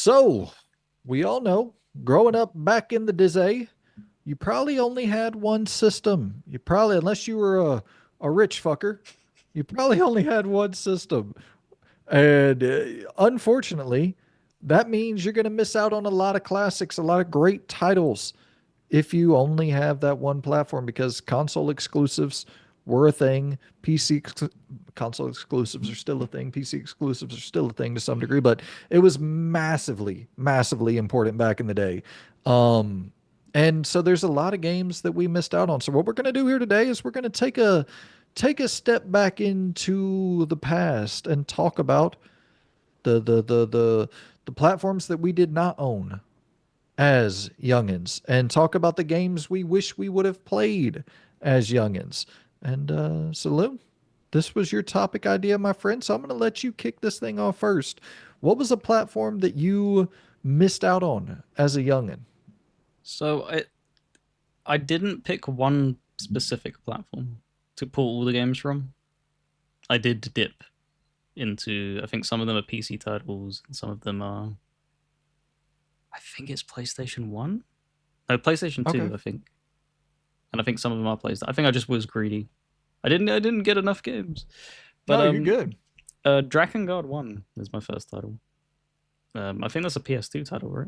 So, we all know, growing up back in the day, you probably only had one system. You probably, unless you were a rich fucker, you probably only had one system. And unfortunately, that means you're going to miss out on a lot of classics, a lot of great titles if you only have that one platform because console exclusives were a thing. Console exclusives are still a thing. PC exclusives are still a thing to some degree, but it was massively, massively important back in the day. Um, and so there's a lot of games that we missed out on. So what we're going to do here today is we're going to take a step back into the past and talk about the platforms that we did not own as youngins and talk about the games we wish we would have played as youngins. And Saloon, this was your topic idea, my friend. So I'm going to let you kick this thing off first. What was a platform that you missed out on as a youngin? So I didn't pick one specific platform to pull all the games from. I did dip into, I think some of them are PC titles and some of them are, I think it's PlayStation 1? No, PlayStation Okay. 2, I think. And I think some of them are PlayStation. I think I just was greedy. I didn't get enough games. But No, you're good. Dragon Guard 1 is my first title. I think that's a PS2 title, right?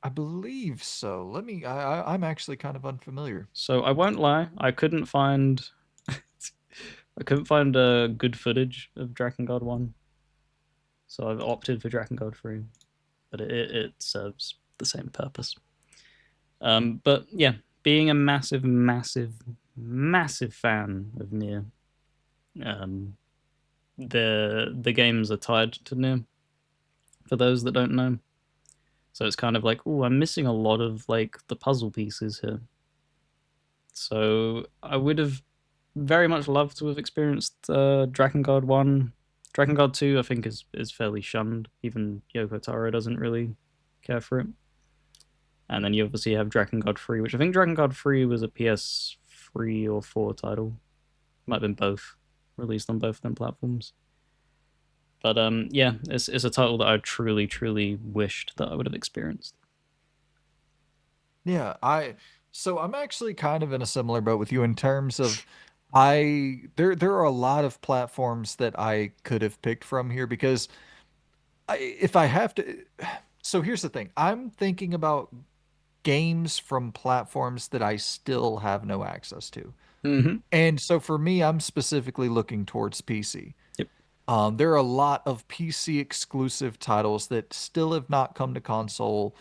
I believe so. I'm actually kind of unfamiliar. So I won't lie, I couldn't find good footage of Dragon Guard 1. So I've opted for Dragon Guard 3, but it serves the same purpose. But yeah, being a massive, massive, massive fan of Nier, um, the games are tied to Nier. For those that don't know, so it's kind of like, oh, I'm missing a lot of like the puzzle pieces here. So I would have very much loved to have experienced Dragon Guard 1. Dragon Guard 2, I think, is fairly shunned. Even Yoko Taro doesn't really care for it. And then you obviously have Dragon Guard 3, which I think Dragon Guard 3 was a PS3 or 4 title. Might have been both, released on both of them platforms. But yeah, it's a title that I truly, truly wished that I would have experienced. Yeah, I'm actually kind of in a similar boat with you in terms of there are a lot of platforms that I could have picked from here because if I have to, so here's the thing. I'm thinking about games from platforms that I still have no access to. Mm-hmm. And so for me, I'm specifically looking towards PC. Yep. There are a lot of PC exclusive titles that still have not come to console,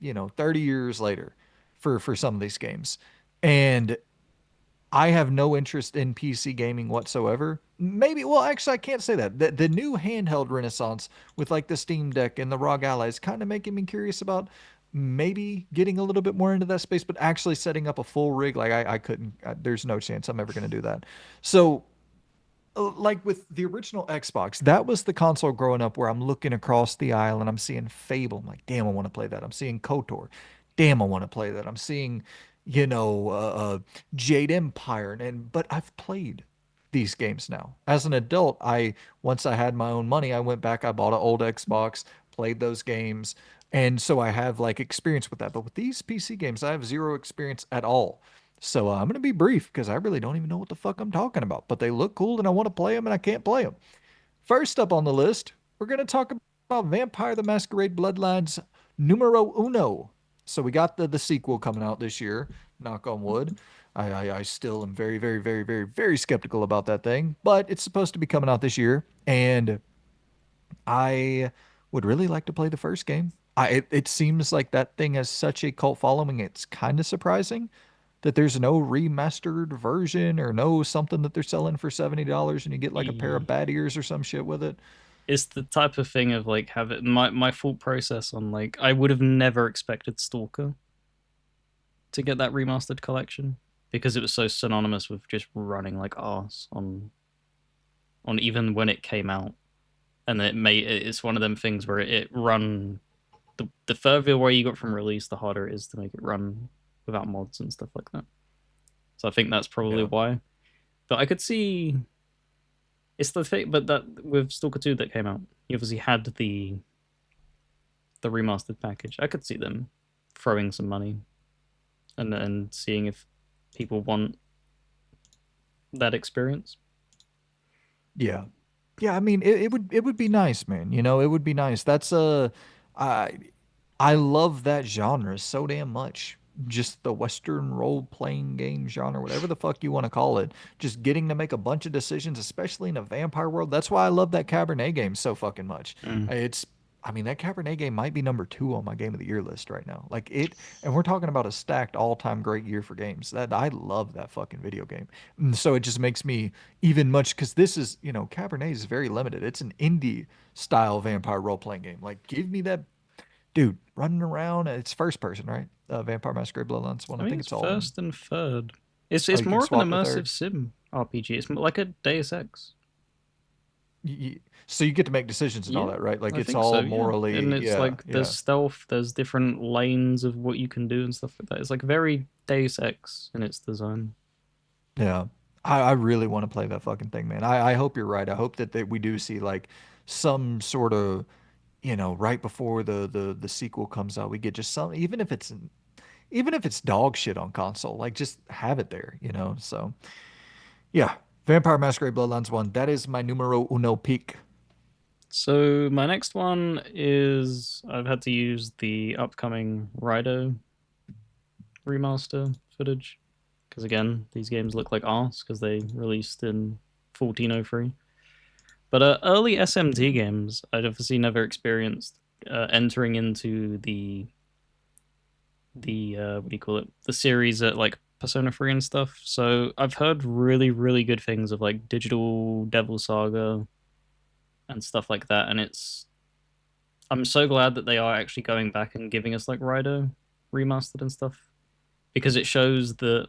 30 years later for some of these games. And I have no interest in PC gaming whatsoever. Maybe, well, actually, I can't say that. The new handheld renaissance with like the Steam Deck and the ROG Ally is kind of making me curious about maybe getting a little bit more into that space, but actually setting up a full rig, like I couldn't, there's no chance I'm ever going to do that. So, like with the original Xbox, that was the console growing up where I'm looking across the aisle and I'm seeing Fable. I'm like, damn, I want to play that. I'm seeing KOTOR. Damn, I want to play that. I'm seeing, you know, uh, uh, Jade Empire. But I've played these games now. As an adult, once I had my own money, I went back, I bought an old Xbox, played those games. And so I have like experience with that. But with these PC games, I have zero experience at all. So I'm going to be brief because I really don't even know what the fuck I'm talking about. But they look cool and I want to play them and I can't play them. First up on the list, we're going to talk about Vampire the Masquerade Bloodlines numero uno. So we got the sequel coming out this year. Knock on wood. I still am very, very, very, very, very skeptical about that thing, but it's supposed to be coming out this year. And I would really like to play the first game. It seems like that thing has such a cult following. It's kind of surprising that there's no remastered version or no something that they're selling for $70 and you get like a pair of bat ears or some shit with it. It's the type of thing of like have it my thought process on like I would have never expected Stalker to get that remastered collection because it was so synonymous with just running like arse on even when it came out, and it's one of them things where it run the further away you got from release, the harder it is to make it run without mods and stuff like that. So I think that's probably Yeah. why. But I could see it's the thing, but that with Stalker 2 that came out, you obviously had the remastered package. I could see them throwing some money and seeing if people want that experience. Yeah. Yeah, I mean, it would be nice, man. You know, it would be nice. I I love that genre so damn much. Just the Western role playing game genre, whatever the fuck you want to call it. Just getting to make a bunch of decisions, especially in a vampire world. That's why I love that Cabernet game so fucking much. Mm. It's, I mean, that Cabernet game might be number 2 on my game of the year list right now. Like it, and we're talking about a stacked all time great year for games. That I love that fucking video game. And so it just makes me even much because this is, Cabernet is very limited. It's an indie style vampire role playing game. Like, give me that dude running around. It's first person, right? Vampire Masquerade Bloodlines one. I I think think it's it's all in. first and third. It's Oh, it's you can more of an swap to immersive third. sim RPG. It's like a Deus Ex. So you get to make decisions and all Yeah, that, right? Like I it's think so. all Yeah, and morally, it's yeah, like there's yeah, stealth. There's different lanes of what you can do and stuff like that. It's like very Deus Ex in its design. yeah. I really want to play that fucking thing, man. I hope you're right. I hope that we do see like some sort of, right before the sequel comes out, we get just some, even if it's dog shit on console, like just have it there, So yeah, Vampire Masquerade Bloodlines 1. That is my numero uno pick. So my next one is I've had to use the upcoming Rido remaster footage because again these games look like arse because they released in 1403. But early SMT games I'd obviously never experienced entering into the what do you call it, the series at like Persona 3 and stuff. So I've heard really good things of like Digital Devil Saga and stuff like that, and I'm so glad that they are actually going back and giving us like Rido remastered and stuff because it shows that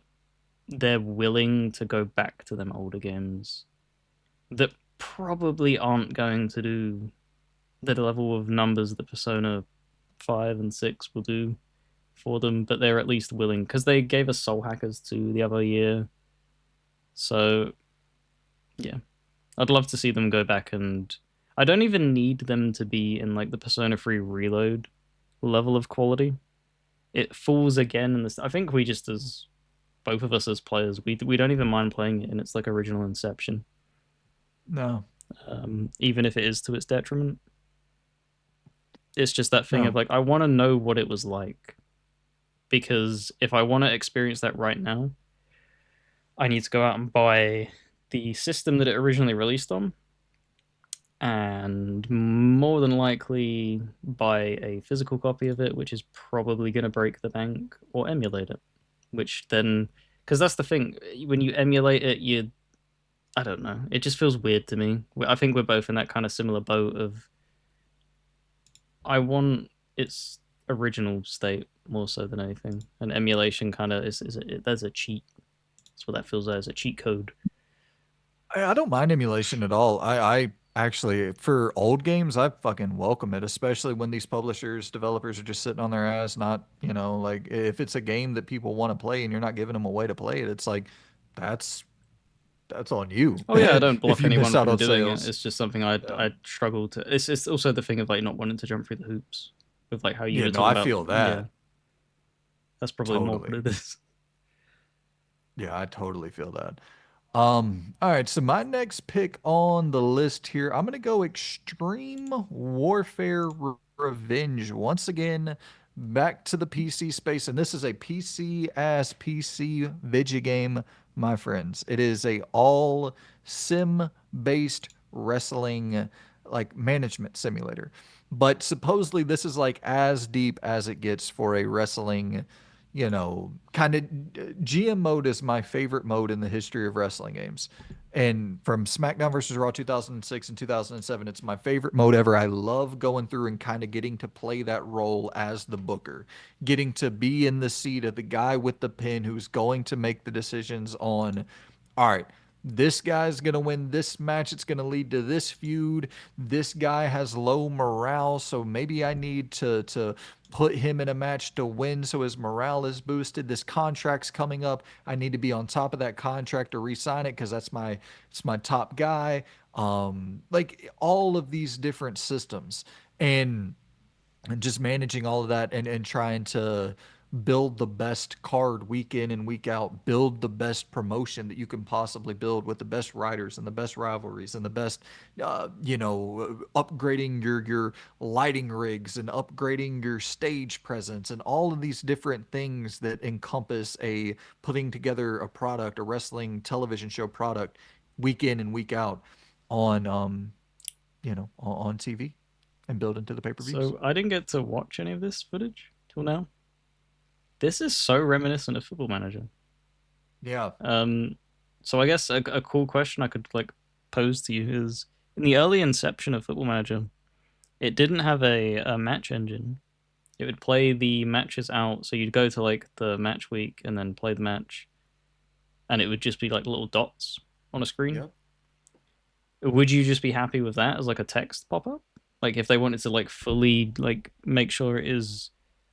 they're willing to go back to them older games that probably aren't going to do the level of numbers that Persona 5 and 6 will do for them, but they're at least willing because they gave us Soul Hackers 2 the other year. So, yeah, I'd love to see them go back and I don't even need them to be in like the Persona 3 Reload level of quality. It falls again in this. I think we just as both of us as players, we don't even mind playing it in its like original inception, No, even if it is to its detriment. It's just that thing of no. like I want to know what it was like because if I want to experience that right now, I need to go out and buy the system that it originally released on, and more than likely buy a physical copy of it, which is probably going to break the bank, or emulate it, which then, because that's the thing, when you emulate it, I don't know, it just feels weird to me. I think we're both in that kind of similar boat of I want its original state more so than anything. And emulation kind of there's a cheat. That's what that feels like, as a cheat code. I don't mind emulation at all. I actually, for old games, I fucking welcome it, especially when these publishers, developers are just sitting on their ass, not, like if it's a game that people want to play and you're not giving them a way to play it, it's like that's that's on you Oh yeah, I don't if block you miss anyone out from on doing it. sales. It's just something Yeah. I struggle to. It's also the thing of like not wanting to jump through the hoops with like how you Yeah, were no, talking I about. feel Yeah, that. that's probably more what Totally. it is. Yeah, I totally feel that. All right, so my next pick on the list here, I'm gonna go Extreme Warfare Revenge. Once again, back to the PC space, and this is a PC ass PC video game, my friends. It is a all sim based wrestling like management simulator. But supposedly this is like as deep as it gets for a wrestling, kind of GM mode is my favorite mode in the history of wrestling games. And from SmackDown versus Raw 2006 and 2007, it's my favorite mode ever. I love going through and kind of getting to play that role as the booker, getting to be in the seat of the guy with the pin who's going to make the decisions on, all right, this guy's going to win this match. It's going to lead to this feud. This guy has low morale, so maybe I need to put him in a match to win so his morale is boosted. This contract's coming up. I need to be on top of that contract to re-sign it because it's my top guy. Like all of these different systems. And and just managing all of that and trying to build the best card week in and week out, build the best promotion that you can possibly build with the best riders and the best rivalries and the best, upgrading your lighting rigs and upgrading your stage presence and all of these different things that encompass a putting together a product, a wrestling television show product, week in and week out on on TV and build into the pay-per-views. So I didn't get to watch any of this footage till now. This is so reminiscent of Football Manager. Yeah. Um, so I guess a cool question I could like pose to you is in the early inception of Football Manager, it didn't have a match engine. It would play the matches out, so you'd go to like the match week and then play the match, and it would just be like little dots on a screen. Yep. Would you just be happy with that as like a text pop up? Like if they wanted to like fully like make sure it is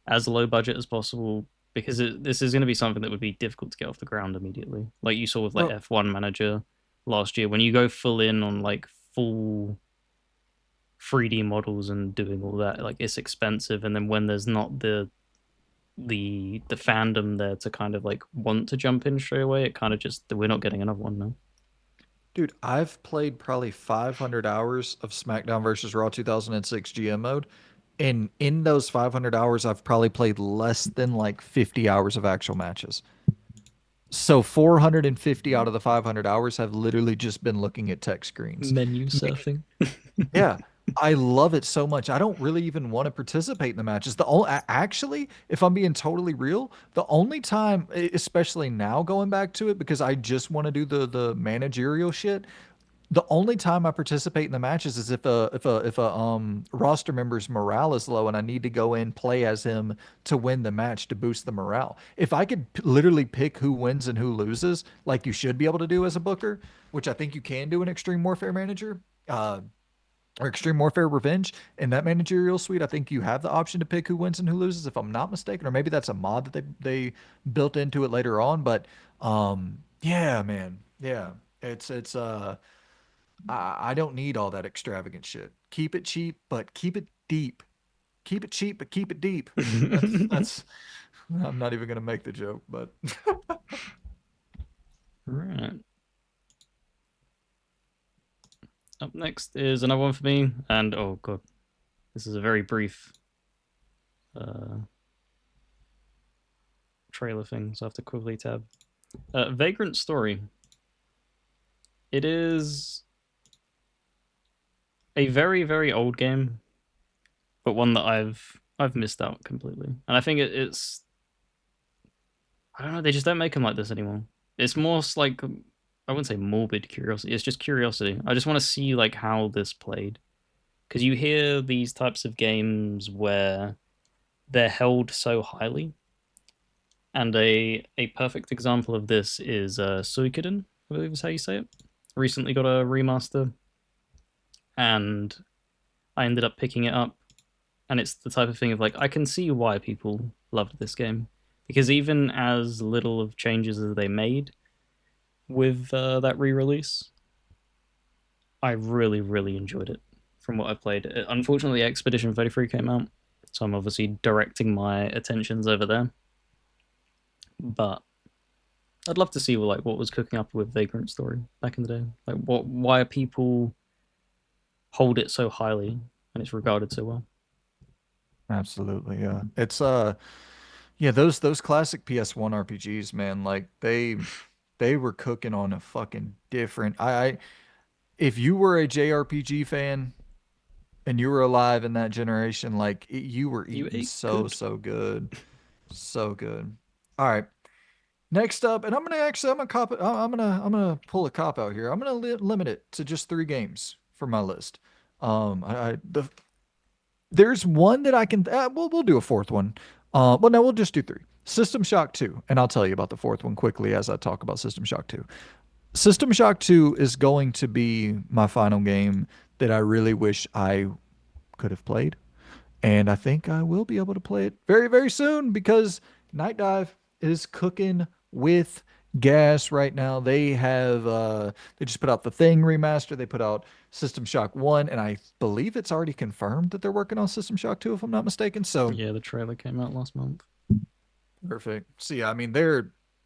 as low budget as possible, because this is going to be something that would be difficult to get off the ground immediately. Like you saw with like Bro, F1 Manager last year, when you go full in on like full 3D models and doing all that, like it's expensive. And then when there's not the fandom there to kind of like want to jump in straight away, it kind of just we're not getting another one now. dude, I've played probably 500 hours of SmackDown versus Raw 2006 GM mode. And in those 500 hours, I've probably played less than like 50 hours of actual matches. So 450 out of the 500 hours have literally just been looking at tech screens. Menu Meaning, surfing. yeah, I love it so much. I don't really even want to participate in the matches. The only, actually, if I'm being totally real, the only time, especially now going back to it, because I just want to do the managerial shit. The only time I participate in the matches is if a roster member's morale is low and I need to go in play as him to win the match to boost the morale. If I could literally pick who wins and who loses, like you should be able to do as a booker, which I think you can do in Extreme Warfare Manager, or Extreme Warfare Revenge, in that managerial suite, I think you have the option to pick who wins and who loses, if I'm not mistaken, or maybe that's a mod that they built into it later on. But yeah, man, yeah, it's. I don't need all that extravagant shit. Keep it cheap, but keep it deep. Keep it cheap, but keep it deep. That's. I'm not even gonna make the joke, but Right. Up next is another one for me, and oh god, this is a very brief uh, trailer thing, so I have to quickly tab. Vagrant Story. It is a very very old game, but one that I've missed out completely, and I think it's I don't know, they just don't make them like this anymore. It's more like I wouldn't say morbid curiosity. It's just curiosity. I just want to see like how this played because you hear these types of games where they're held so highly, and a perfect example of this is Suikoden, I believe is how you say it. Recently got a remaster, and I ended up picking it up, and it's the type of thing of like I can see why people loved this game because even as little of changes as they made with that re-release, I really really enjoyed it from what I played. Unfortunately, Expedition 33 came out, so I'm obviously directing my attentions over there. But I'd love to see like what was cooking up with Vagrant Story back in the day. Like why are people hold it so highly and it's regarded so well? absolutely, yeah. It's yeah, those classic PS1 RPGs, man, like they were cooking on a fucking different. I if you were a JRPG fan and you were alive in that generation, like you were You eating ate so good. so good, so good. All right, next up, and I'm gonna cop it. I'm gonna pull a cop out here. I'm gonna limit it to just three games for my list. There's one that I can. We'll do a fourth one. Well, no, we'll just do three. System Shock 2, and I'll tell you about the fourth one quickly as I talk about System Shock 2. System Shock 2 is going to be my final game that I really wish I could have played. And I think I will be able to play it very, very soon because Night Dive is cooking with gas right now. They just put out the Thing remaster. They put out System Shock 1, and I believe it's already confirmed that they're working on System Shock 2, if I'm not mistaken. So Yeah, the trailer came out last month. perfect. So yeah, I mean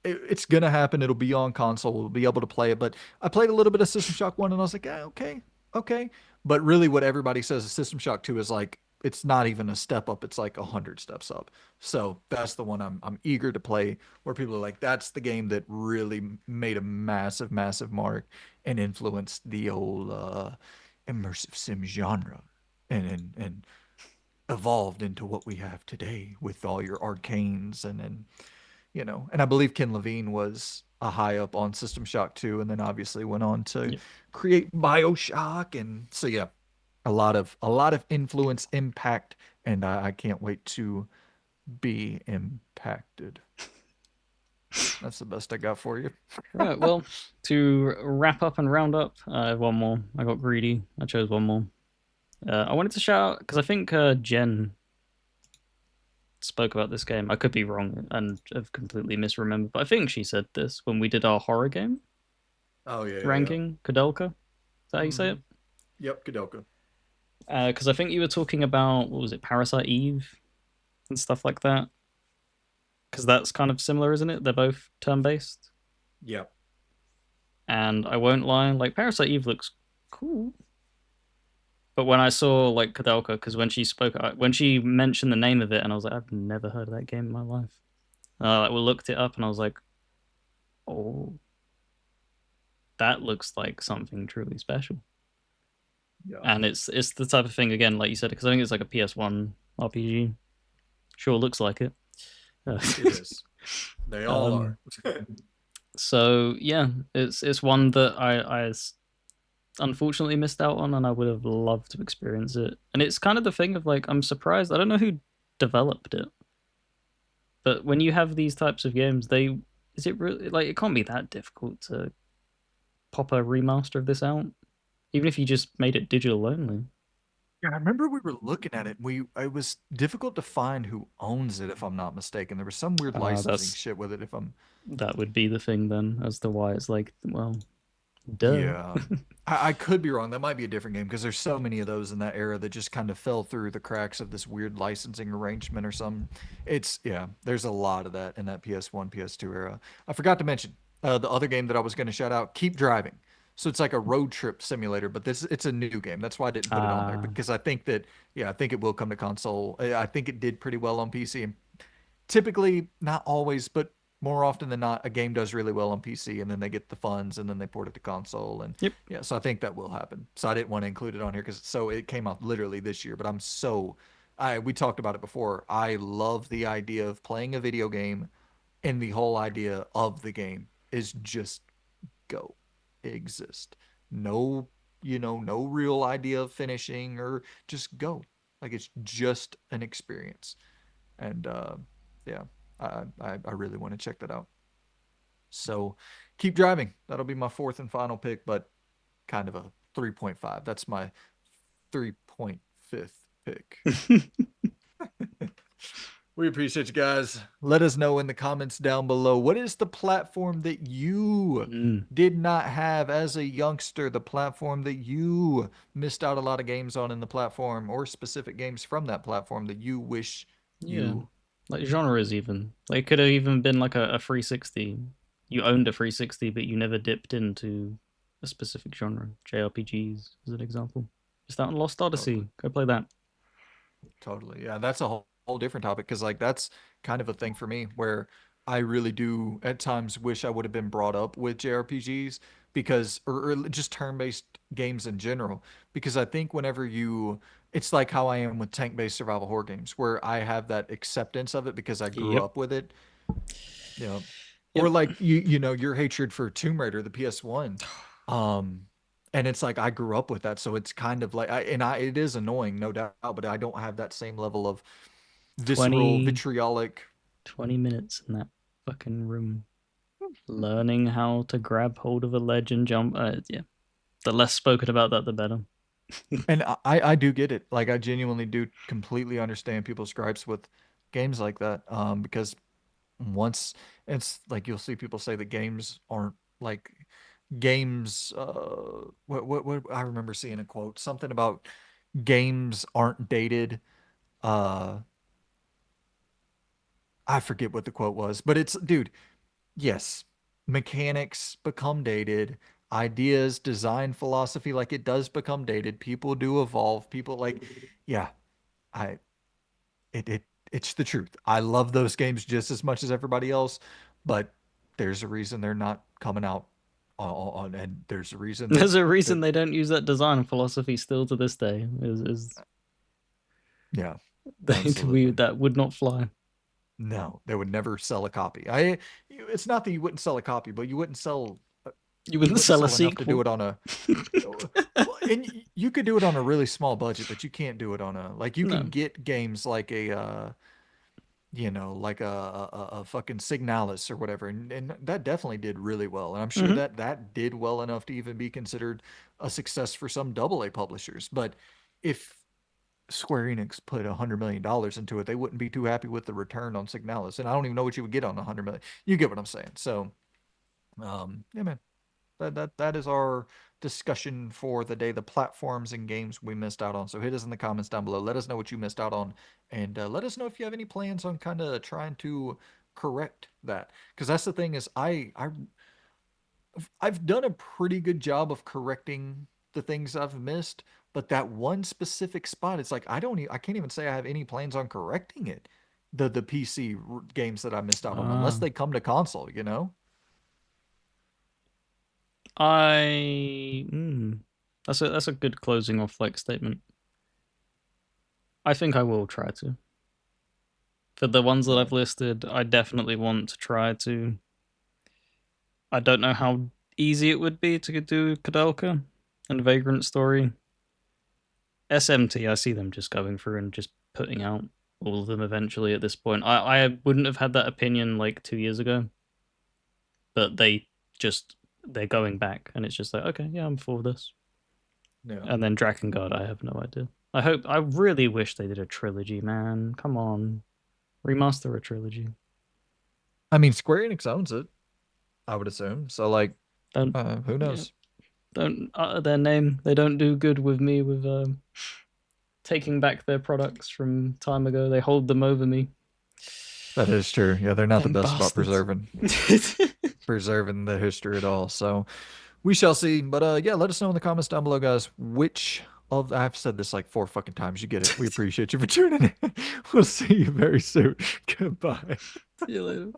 it's gonna happen. It'll be on console. We'll be able to play it. But I played a little bit of System Shock 1 and I was like, okay, okay. But really what everybody says is System Shock 2 is like it's not even a step up, it's like 100 steps up. So that's the one I'm eager to play, where people are like, that's the game that really made a massive, massive mark and influenced the old immersive sim genre and evolved into what we have today with all your arcanes and I believe Ken Levine was a high up on System Shock 2 and then obviously went on to Yep. create BioShock, and so yeah, a lot of influence, impact, and I can't wait to be impacted. That's the best I got for you. Right. Well, to wrap up and round up, I have one more. I got greedy. I chose one more. I wanted to shout out because I think Jen spoke about this game. I could be wrong and have completely misremembered, but I think she said this when we did our horror game Oh yeah, yeah, yeah. ranking. Kudelka, is that how you say Mm-hmm. it? Yep, Kadoka. Because I think you were talking about what was it, Parasite Eve and stuff like that. Because that's kind of similar, isn't it? They're both turn based. Yep. And I won't lie, like Parasite Eve looks cool. But when I saw like Kudelka, because when she mentioned the name of it, and I was like, I've never heard of that game in my life. Like, we looked it up, and I was like, oh, that looks like something truly special. Yeah. And it's the type of thing again, like you said, because I think it's like a PS1 RPG. Sure, looks like it. Uh, It is. They all um, are. so yeah, it's one that I unfortunately missed out on, and I would have loved to experience it. And it's kind of the thing of like I'm surprised. I don't know who developed it, but when you have these types of games, they is it really like it can't be that difficult to pop a remaster of this out, even if you just made it digital only. Yeah, I remember we were looking at it. It was difficult to find who owns it, if I'm not mistaken. There was some weird licensing That's shit with it. If I'm that would be the thing then, as to why it's like, well, duh. Yeah, I could be wrong. That might be a different game because there's so many of those in that era that just kind of fell through the cracks of this weird licensing arrangement or something. Yeah, there's a lot of that in that PS1, PS2 era. I forgot to mention the other game that I was going to shout out, Keep Driving. So it's like a road trip simulator, but it's a new game. That's why I didn't put it on there Ah, because I think it will come to console. I think it did pretty well on PC, and typically, not always, but more often than not, a game does really well on PC and then they get the funds and then they port it to console. And yep. yeah, so I think that will happen. So I didn't want to include it on here because it came out literally this year, but we talked about it before. I love the idea of playing a video game, and the whole idea of the game is just go, exist. No, no real idea of finishing or just go. Like it's just an experience. And yeah, I really want to check that out. So keep driving. That'll be my fourth and final pick, but kind of a 3.5. That's my 3.5 pick. We appreciate you guys. Let us know in the comments down below, what is the platform that you Mm, did not have as a youngster, the platform that you missed out a lot of games on in the platform, or specific games from that platform that you wish yeah. you Like genres even. Like it could have even been like a 360. You owned a 360, but you never dipped into a specific genre. JRPGs as an example. Just out on Lost totally. Odyssey. Go play that. Totally. Yeah, that's a whole different topic because like that's kind of a thing for me where I really do at times wish I would have been brought up with JRPGs because or just turn-based games in general because I think whenever you it's like how I am with tank-based survival horror games where I have that acceptance of it because I grew Yep. up with it. You know, or Yep. like your hatred for Tomb Raider, the PS1. Um and it's like I grew up with that, so it's kind of like it is annoying, no doubt, but I don't have that same level of visceral, 20, vitriolic. 20 minutes in that fucking room. Learning how to grab hold of a ledge and jump. Yeah. The less spoken about that, the better. And I do get it. Like I genuinely do completely understand people's gripes with games like that. Because once it's like you'll see people say that games aren't like games what I remember seeing a quote something about games aren't dated. uh I forget what the quote was, but it's dude, yes, mechanics become dated, ideas, design philosophy, like it does become dated, people do evolve, people like, yeah, I it it's the truth. I love those games just as much as everybody else, but there's a reason they're not coming out and there's a reason that There's a that reason they don't use that design philosophy still to this day. Is yeah, we absolutely. that would not fly. No, they would never sell a copy. It's not that you wouldn't sell a copy, but You you wouldn't wouldn't sell a sell enough to do sequel. it on a well, and you could do it on a really small budget, but you can't do it on a like you can No. get games like a like a fucking Signalis or whatever, and that definitely did really well, and I'm sure Hmm. that that did well enough to even be considered a success for some double A publishers. But if Square Enix put $100 million into it, they wouldn't be too happy with the return on Signalis, and I don't even know what you would get on 100 million. You get what I'm saying? So, yeah, man, that is our discussion for the day. The platforms and games we missed out on. So hit us in the comments down below. Let us know what you missed out on, and let us know if you have any plans on kind of trying to correct that. Because that's the thing is, I've done a pretty good job of correcting the things I've missed, but that one specific spot, it's like I can't even say I have any plans on correcting it. The PC games that I missed out on, unless Uh, they come to console, you know? I that's a good closing off like statement. I think I will try to. For the ones that I've Right. listed, I definitely want to try to. I don't know how easy it would be to do Kadelka and Vagrant Story. SMT, I see them just going through and just putting out all of them eventually at this point. I wouldn't have had that opinion like 2 years ago, but they're going back and it's just like, okay, yeah, I'm for this. Yeah. And then Drakengard, I have no idea. I really wish they did a trilogy, man. Come on. Remaster a trilogy. I mean, Square Enix owns it, I would assume. So, like, Don't who yeah, knows? don't utter their name. They don't do good with me with taking back their products from time ago. They hold them over me. That is true. Yeah, they're not the Them best about bastards. preserving the history at all. So we shall see. But yeah, let us know in the comments down below, guys, which of I've said this like 4 fucking times. You get it. We appreciate you for tuning in. We'll see you very soon. Goodbye. See you later.